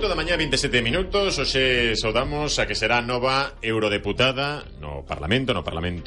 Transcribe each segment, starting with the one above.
8 da mañá, 27 minutos. Hoxe saudamos a que será nova eurodeputada no Parlamento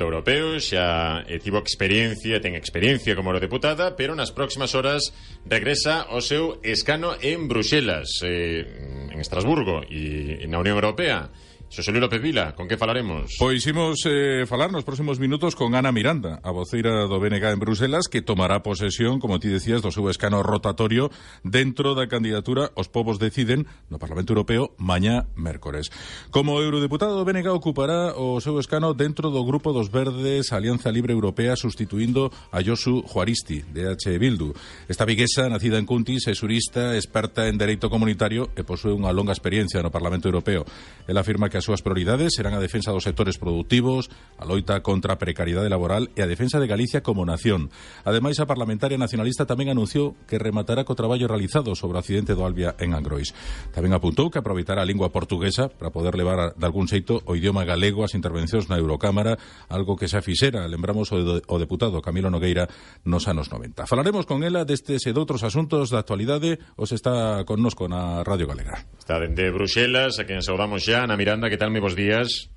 Europeo. Xa tivo experiencia, ten experiencia como eurodeputada, pero nas próximas horas regresa ao seu escano en Bruxelas, en Estrasburgo e na Unión Europea. Xosé Luis López Vila, con que falaremos? Pois imos falar nos próximos minutos con Ana Miranda, a voceira do BNG en Bruselas, que tomará posesión, como ti decías, do seu escano rotatorio dentro da candidatura Os Povos Deciden no Parlamento Europeo mañá mércores. Como eurodeputado do BNG ocupará o seu escano dentro do Grupo dos Verdes Alianza Libre Europea, sustituindo a Josu Juaristi, de H. Bildu. Esta viguesa, nacida en Cuntis, é xurista, experta en dereito comunitario e posúe unha longa experiencia no Parlamento Europeo. Ela afirma que as súas prioridades serán a defensa dos sectores productivos, a loita contra a precariedade laboral e a defensa de Galicia como nación. Ademais, a parlamentaria nacionalista tamén anunciou que rematará co traballo realizado sobre o accidente do Albia en Angrois. Tamén apuntou que aproveitará a lingua portuguesa para poder levar de algún xeito o idioma galego ás intervencións na Eurocámara, algo que xa fixera, lembramos, o deputado Camilo Nogueira nos anos 90. Falaremos con ela destes e doutros asuntos da actualidade. Os está connosco na Radio Galega. Está dende Bruxelas, a quen saudamos xa, Ana Miranda. Que tal, moi bons días?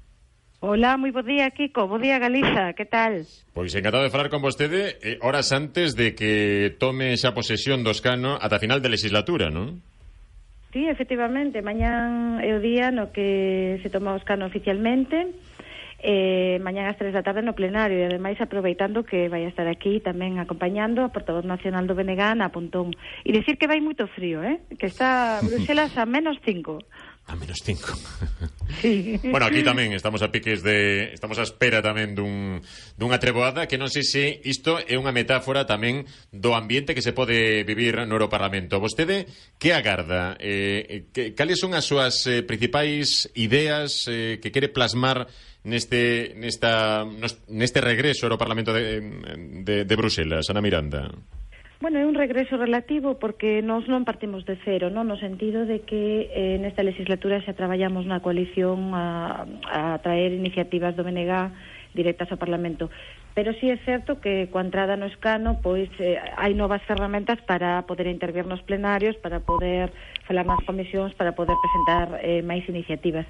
Hola, moi bo día, Kiko, bo día, Galiza, que tal? Pois encantado de falar con vostede horas antes de que tome xa posesión do escano ata final de legislatura, non? Sí, efectivamente, mañán é o día no que se toma o escano oficialmente, mañán ás 3 da tarde no plenario, e ademais aproveitando que vai estar aquí tamén acompañando a portavoz nacional do BNG, Ana Pontón, e dicir que vai moito frío, que está Bruxelas a menos 5. A menos 5. Sí. Bueno, aquí tamén estamos a piques de... Estamos a espera tamén dunha treboada, que non sei se isto é unha metáfora tamén do ambiente que se pode vivir no Europarlamento. Vostede, que agarda? Cales son as súas principais ideas que quere plasmar neste regreso ao Parlamento de Bruxelas, Ana Miranda? Bueno, é un regreso relativo porque nós non partimos de cero, non? No sentido de que nesta legislatura xa traballamos na coalición a traer iniciativas do BNG directas ao Parlamento. Pero sí é certo que coa entrada no escano pois hai novas ferramentas para poder intervir nos plenarios, para poder falar nas comisións, para poder presentar máis iniciativas.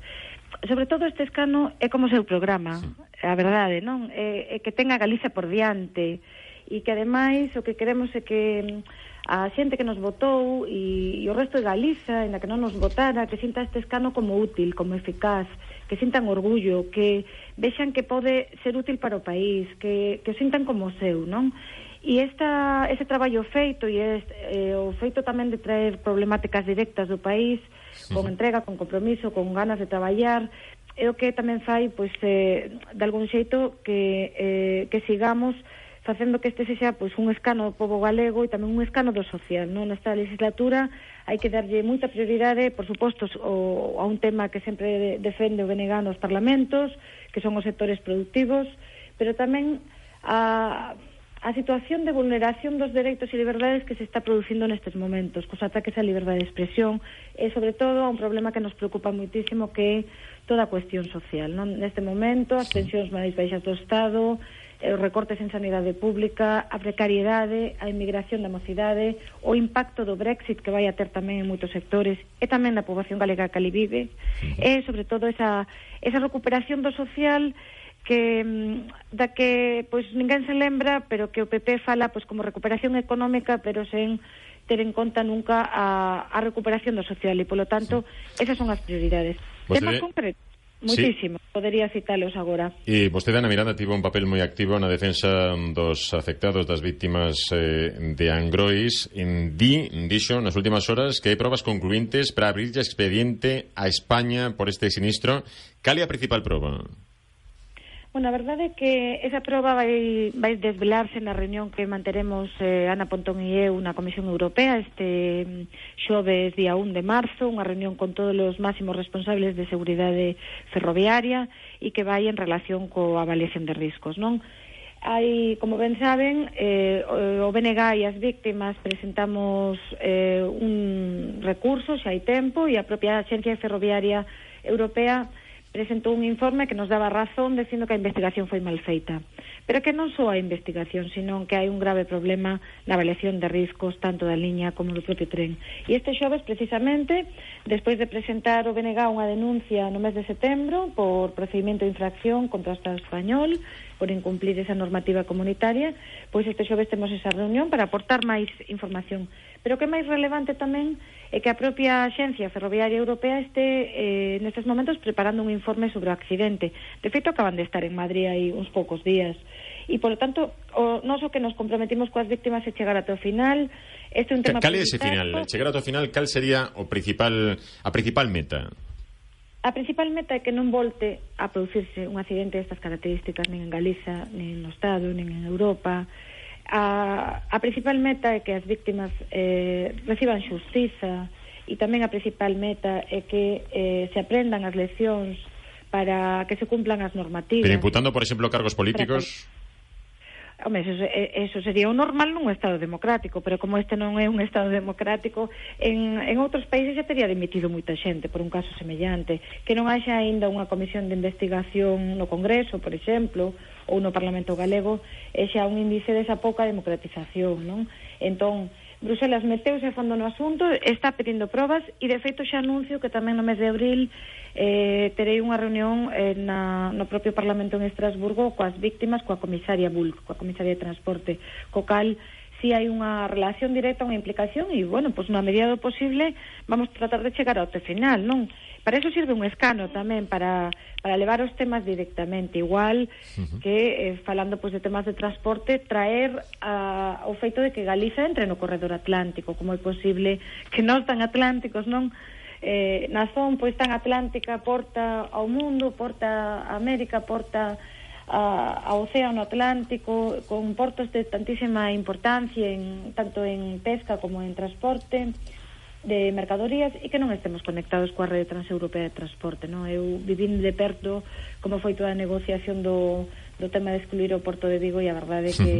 Sobre todo este escano é como o seu programa, a verdade, non? É que tenga Galicia por diante, e que ademais o que queremos é que a xente que nos votou e o resto de Galiza, ainda que non nos votara, que sinta este escano como útil, como eficaz, que sintan orgullo, que vexan que pode ser útil para o país, que o sintan como seu, non? E ese traballo feito e o feito tamén de traer problemáticas directas do país, con entrega, con compromiso, con ganas de traballar, é o que tamén fai, pois, de algún xeito que sigamos facendo que este sexa pois un escano do pobo galego e tamén un escano do social, non? Nesta legislatura hai que darlle moita prioridade, por suposto, a un tema que sempre defende o BNG nos parlamentos, que son os sectores productivos, pero tamén a situación de vulneración dos dereitos e liberdades que se está producindo nestes momentos, cos ataques á liberdade de expresión, e sobre todo a un problema que nos preocupa moitísimo, que é toda a cuestión social, non? Neste momento, as pensións máis baixas do Estado, os recortes en sanidade pública, a precariedade, a emigración da mocidade, o impacto do Brexit que vai a ter tamén en moitos sectores, e tamén na poboación galega que ali vive, e sobre todo esa recuperación do social da que pois ninguén se lembra, pero que o PP fala pois como recuperación económica, pero sen ter en conta nunca a recuperación do social, e polo tanto esas son as prioridades. Temas concretos moitísimo, sí. Podería citalos agora. E vostede, Ana Miranda, tivo un papel moi activo na defensa dos afectados, das vítimas de Angrois. Dixo nas últimas horas que hai probas concluintes para abrir expediente a España por este sinistro. Cal é a principal proba? Bueno, a verdade é que esa proba vai desvelarse na reunión que manteremos Ana Pontón e eu na Comisión Europea este xoves día 1 de marzo, unha reunión con todos os máximos responsables de seguridade ferroviaria e que vai en relación coa avaliación de riscos, non? Hai, como ben saben, o BNG e as víctimas presentamos un recurso, xa hai tempo, e a propia Axencia Ferroviaria Europea presentou un informe que nos daba razón dicindo que a investigación foi mal feita. Pero que non só a investigación, sino que hai un grave problema na avaliación de riscos tanto da liña como do propio tren. E este xoves, precisamente, despois de presentar o BNG unha denuncia no mes de setembro por procedimento de infracción contra o Estado español por incumplir esa normativa comunitaria, pois este xoves temos esa reunión para aportar máis información. Pero o que é máis relevante tamén é que a propia Axencia Ferroviaria Europea este nestes momentos preparando un informe sobre o accidente. De feito, acaban de estar en Madrid hai uns poucos días. E, polo tanto, nós o que nos comprometimos coas víctimas é chegar até o final. Este é un tema cal é ese final? Chegar até o final, cal sería a principal meta? A principal meta é que non volte a producirse un accidente destas características nin en Galiza, nin no Estado, nin en Europa. A principal meta é que as víctimas reciban xustiza, e tamén a principal meta é que se aprendan as leccións para que se cumplan as normativas. Pero imputando, por exemplo, cargos políticos... Home, eso sería o normal nun Estado democrático, pero como este non é un Estado democrático, en outros países xa tería dimitido moita xente por un caso semellante. Que non haxa aínda unha comisión de investigación no Congreso, por exemplo, ou no Parlamento Galego, é xa un índice desa pouca democratización, non? Entón, Bruselas meteuse a fondo no asunto, está pedindo probas, e de feito xa anuncio que tamén no mes de abril terei unha reunión no propio Parlamento en Estrasburgo coas víctimas, coa comisaria Bulc, coa comisaria de transporte, co cal si hai unha relación directa, unha implicación, e, bueno, pois na medida do posible vamos tratar de chegar ao final, non? Para eso sirve un escano tamén, para levar os temas directamente, igual que, falando pois de temas de transporte, traer o feito de que Galiza entre no corredor atlántico, como é posible que nós tan atlánticos, non? Na zona pois tan atlántica, porta ao mundo, porta a América, porta ao Océano Atlántico, con portos de tantísima importancia tanto en pesca como en transporte de mercadorías, e que non estemos conectados coa rede transeuropea de transporte, non? Eu vivín de perto como foi toda a negociación do tema de excluir o Porto de Vigo, e a verdade é que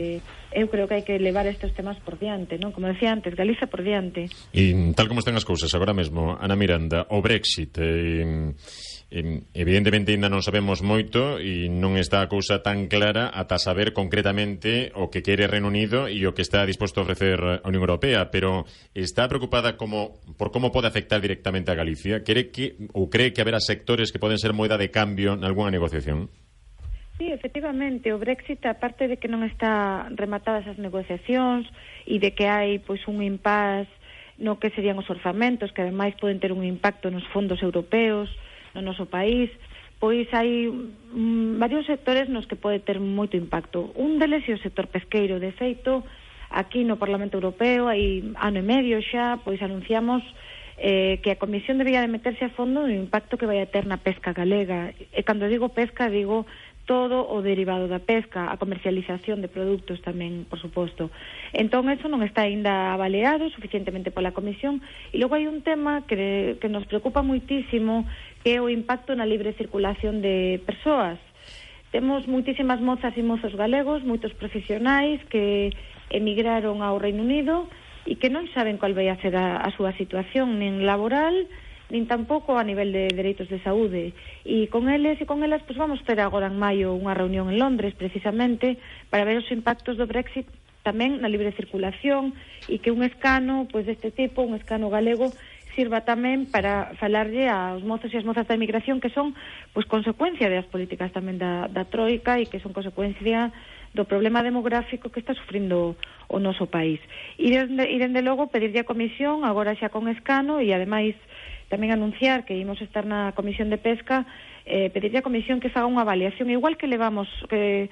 eu creo que hai que levar estes temas por diante, non? Como decía antes, Galiza por diante. E tal como están as cousas agora mesmo, Ana Miranda, o Brexit evidentemente ainda non sabemos moito e non está a cousa tan clara ata saber concretamente o que quere Reino Unido e o que está disposto a ofrecer a Unión Europea, pero está preocupada por como pode afectar directamente a Galicia? Cree que haberá sectores que poden ser moeda de cambio en algunha negociación? Sí, efectivamente, o Brexit, aparte de que non está rematadas as negociacións e de que hai pois un impasse no que serían os orzamentos, que ademais poden ter un impacto nos fondos europeos no noso país, pois hai varios sectores nos que pode ter moito impacto. Un deles é o sector pesqueiro. De feito, aquí no Parlamento Europeo hai ano e medio xa, pois anunciamos que a Comisión debería de meterse a fondo no impacto que vai a ter na pesca galega. E cando digo pesca, digo todo o derivado da pesca, a comercialización de produtos tamén, por suposto. Entón, eso non está aínda avaliado suficientemente pola Comisión. E logo hai un tema que nos preocupa moitísimo, que é o impacto na libre circulación de persoas. Temos moitísimas mozas e mozos galegos, moitos profesionais que emigraron ao Reino Unido e que non saben cual vai a ser a súa situación, nin laboral, nin tampouco a nivel de dereitos de saúde. E con eles e con elas, pois vamos ter agora en maio unha reunión en Londres, precisamente, para ver os impactos do Brexit tamén na libre circulación, e que un escano, pois deste tipo, un escano galego, sirva tamén para falarlle aos mozos e as mozas da emigración, que son pois consecuencia das políticas tamén da Troika, e que son consecuencia do problema demográfico que está sufrindo o noso país. E dende logo pedirlle a Comisión, agora xa con escano, e ademais tamén anunciar que imos estar na Comisión de Pesca, pedirlle a Comisión que faga unha avaliación, igual que levamos, que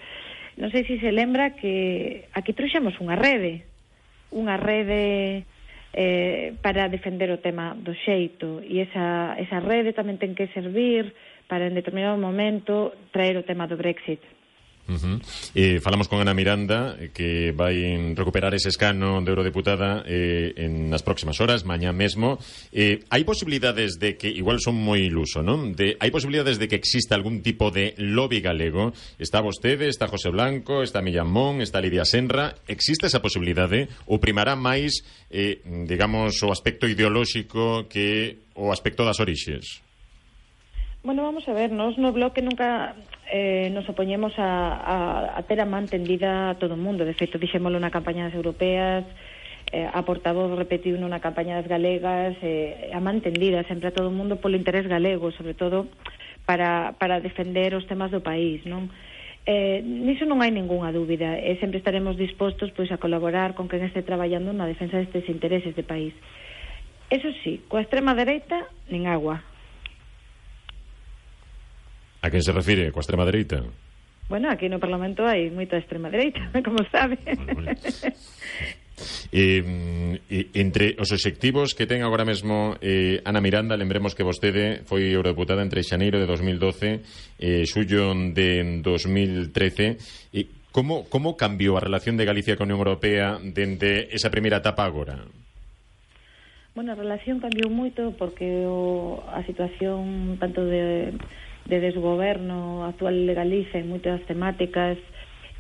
non sei se lembra que aquí trouxemos unha rede para defender o tema do xeito, e esa rede tamén ten que servir para en determinado momento traer o tema do Brexit. Falamos con Ana Miranda, que vai recuperar ese escano de eurodeputada nas próximas horas, mañá mesmo. Hai posibilidades de que, igual son moi iluso, non? Hai posibilidades de que exista algún tipo de lobby galego. Está vostede, está José Blanco, está Millán Mon, está Lidia Senra. Existe esa posibilidade? Ou primará máis, digamos, o aspecto ideolóxico que o aspecto das orixes? Bueno, vamos a ver, nos no Bloque nunca nos opoñemos a ter a man tendida a todo o mundo. De feito, dixémolo na campaña das europeas, a portavoz repetiu nunha campaña das galegas, a man tendida sempre a todo o mundo polo interés galego, sobre todo para defender os temas do país, non? Niso non hai ningunha dúbida, e sempre estaremos dispostos pois a colaborar con quen este traballando na defensa destes intereses de país. Eso sí, coa extrema dereita, nin agua. A quen se refire? Coa extrema dereita? Bueno, aquí no Parlamento hai moita extrema dereita, como sabe. Vale. Entre os obxectivos que ten agora mesmo Ana Miranda, lembremos que vostede foi eurodeputada entre xaneiro de 2012 e xullo de 2013. Como cambiou a relación de Galicia con a Unión Europea dende esa primeira etapa agora? Bueno, a relación cambiou moito porque a situación tanto de desgoberno actual de Galicia en moitas temáticas,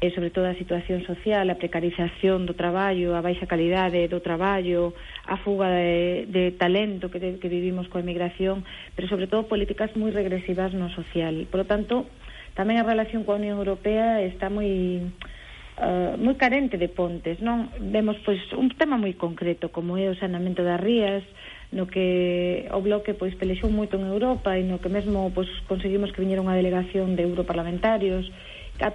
e sobre todo a situación social, a precarización do traballo, a baixa calidade do traballo, a fuga de talento que vivimos coa emigración, pero sobre todo políticas moi regresivas no social. Por lo tanto, tamén a relación coa Unión Europea está moi carente de pontes, non? Vemos pois un tema moi concreto como é o saneamento das rías, no que o Bloque pois pelexou moito en Europa e no que mesmo pois conseguimos que viñera unha delegación de europarlamentarios 7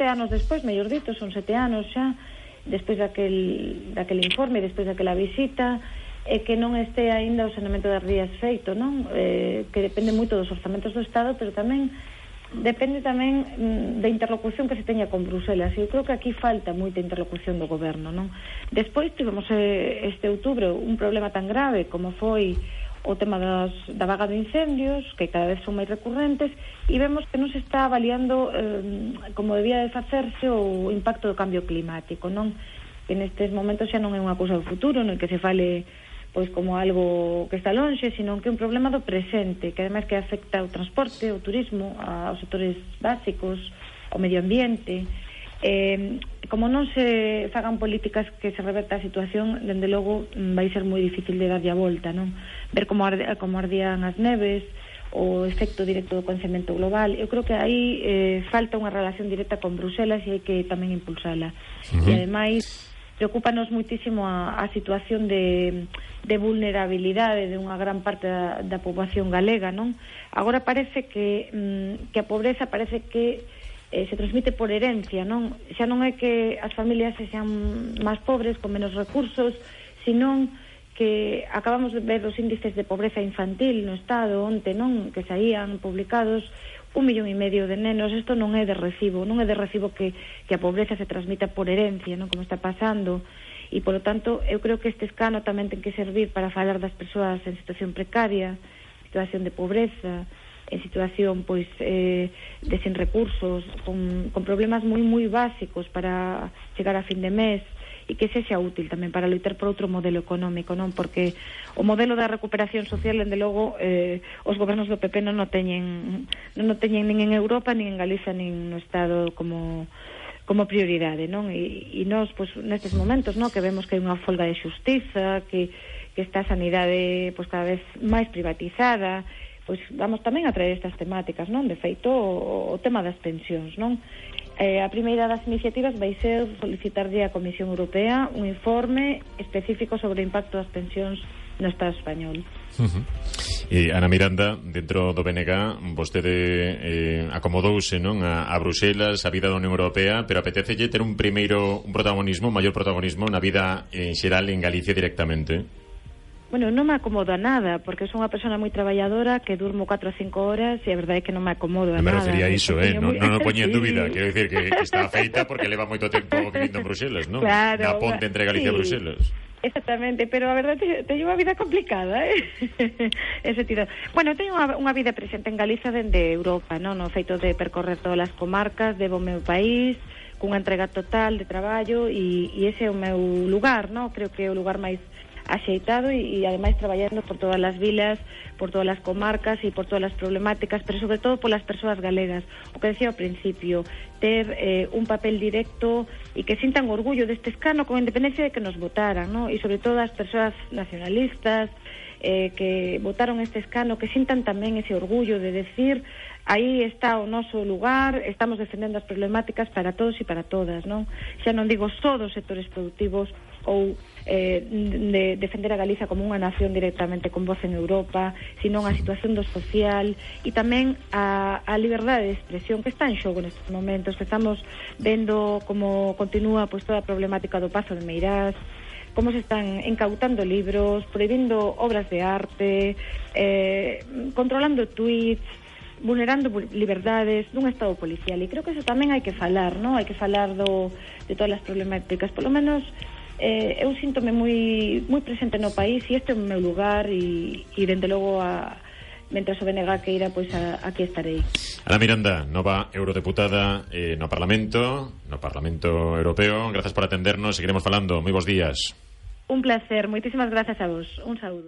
anos despois, mellor dito, son 7 anos xa despois daquel informe, despois daquela visita, e que non este aínda o saneamento das rías feito, non? Que depende moito dos orzamentos do Estado, pero tamén depende tamén da interlocución que se teña con Bruselas, e eu creo que aquí falta moita interlocución do goberno, non? Despois tivemos este outubro un problema tan grave como foi o tema da vaga de incendios, que cada vez son máis recurrentes, e vemos que non se está avaliando como debía de facerse o impacto do cambio climático, non? Que nestes momentos xa non é unha cousa do futuro, non que se fale pois como algo que está lonxe, sino que é un problema do presente, que ademais que afecta o transporte, o turismo, aos sectores básicos, ao medio ambiente. Como non se fagan políticas que se reverta a situación, dende logo vai ser moi difícil de darlle a volta, non? Ver como ardían as neves, o efecto directo do coñecemento global. Eu creo que aí falta unha relación directa con Bruselas e hai que tamén impulsala. E ademais preocúpanos muitísimo a situación de vulnerabilidade de unha gran parte da poboación galega, non? Agora parece que a pobreza parece que se transmite por herencia, non? Xa non é que as familias sexan máis pobres, con menos recursos, senón que acabamos de ver os índices de pobreza infantil no Estado onte, non? Que saían publicados 1,5 millón de nenos. Isto non é de recibo, non é de recibo que a pobreza se transmita por herencia, non? Como está pasando, e polo tanto eu creo que este escano tamén ten que servir para falar das persoas en situación precaria, situación de pobreza, en situación pois de sen recursos, con problemas moi básicos para chegar a fin de mes, e que sexa útil tamén para loitar por outro modelo económico, non? Porque o modelo da recuperación social, dende logo, os gobernos do PP non o teñen nin en Europa, nin en Galicia, nin no Estado como prioridade, non? E nós, pois, nestes momentos, non? Que vemos que hai unha folga de xustiza, que está a sanidade pois cada vez máis privatizada, pois vamos tamén a traer estas temáticas, non? De feito, o tema das pensións, non? A primeira das iniciativas vai ser solicitarlle á Comisión Europea un informe específico sobre o impacto das pensións no Estado español. Ana Miranda, dentro do BNG vostede acomodouse, non, a Bruselas, a vida da Unión Europea, pero apetecelle ter un maior protagonismo na vida en xeral en Galicia directamente. Bueno, non me acomodo a nada, porque son unha persona moi traballadora, que durmo 4 ou 5 horas, e a verdade é que non me acomodo a nada. Me refería a iso, non o poñía en dúbida. Quero dicir que está feita porque leva moito tempo vivindo en Bruselas, non? Claro. Na ponte entre Galicia e Bruselas. Exactamente, pero a verdade teño unha vida complicada, ese tiro. Bueno, teño unha vida presente en Galicia dende Europa, non? No feito de percorrer todas as comarcas, devo o meu país, cunha entrega total de traballo, e ese é o meu lugar, non? Creo que é o lugar máis axeitado e ademais traballando por todas as vilas, por todas as comarcas e por todas as problemáticas, pero sobre todo polas persoas galegas. O que decía ao principio, ter un papel directo e que sintan orgullo deste escano con independencia de que nos votaran, ¿no? E sobre todo as persoas nacionalistas que votaron este escano, que sintan tamén ese orgullo de decir aí está o noso lugar, estamos defendendo as problemáticas para todos e para todas, non? Xa non digo só dos sectores productivos ou de defender a Galiza como unha nación directamente con voz en Europa, sino a situación do social e tamén a liberdade de expresión que está en xogo nestes momentos, que estamos vendo como continúa pues, toda a problemática do Pazo de Meirás, como se están incautando libros, prohibindo obras de arte, controlando tweets, vulnerando liberdades dun estado policial. E creo que eso tamén hai que falar, non? Hai que falar de todas as problemáticas. Por lo menos eu síntome moi presente no país e este é o meu lugar e dende logo mentras o BNG queira, pois aquí estarei. Ana Miranda, nova eurodeputada no Parlamento Europeo. Grazas por atendernos, seguiremos falando. Moi bons días. Un placer, moitísimas grazas a vos. Un saúdo.